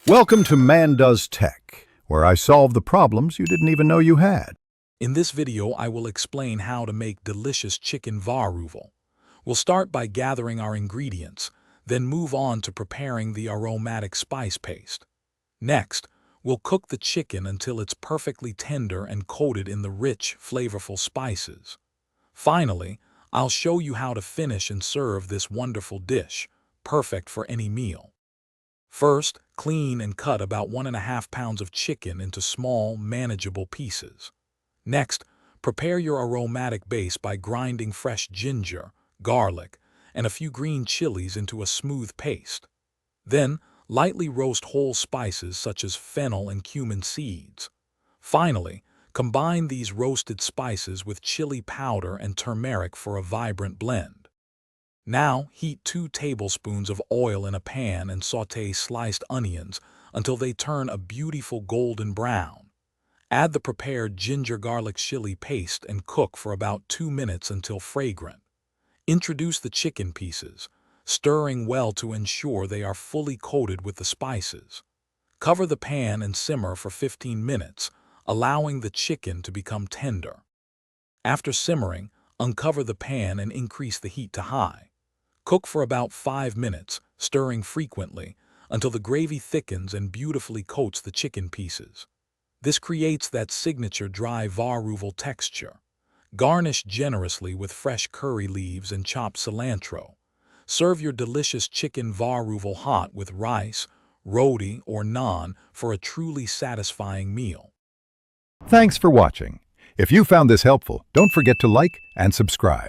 Welcome to Man Does Tech, where I solve the problems you didn't even know you had. In this video, I will explain how to make delicious chicken Varuval. We'll start by gathering our ingredients, then move on to preparing the aromatic spice paste. Next, we'll cook the chicken until it's perfectly tender and coated in the rich, flavorful spices. Finally, I'll show you how to finish and serve this wonderful dish, perfect for any meal. First, clean and cut about 1.5 pounds of chicken into small, manageable pieces. Next, prepare your aromatic base by grinding fresh ginger, garlic, and a few green chilies into a smooth paste. Then, lightly roast whole spices such as fennel and cumin seeds. Finally, combine these roasted spices with chili powder and turmeric for a vibrant blend. Now, heat 2 tablespoons of oil in a pan and sauté sliced onions until they turn a beautiful golden brown. Add the prepared ginger-garlic chili paste and cook for about 2 minutes until fragrant. Introduce the chicken pieces, stirring well to ensure they are fully coated with the spices. Cover the pan and simmer for 15 minutes, allowing the chicken to become tender. After simmering, uncover the pan and increase the heat to high. Cook for about 5 minutes, stirring frequently, until the gravy thickens and beautifully coats the chicken pieces. This creates that signature dry Varuval texture. Garnish generously with fresh curry leaves and chopped cilantro. Serve your delicious chicken Varuval hot with rice, roti, or naan for a truly satisfying meal. Thanks for watching. If you found this helpful, don't forget to like and subscribe.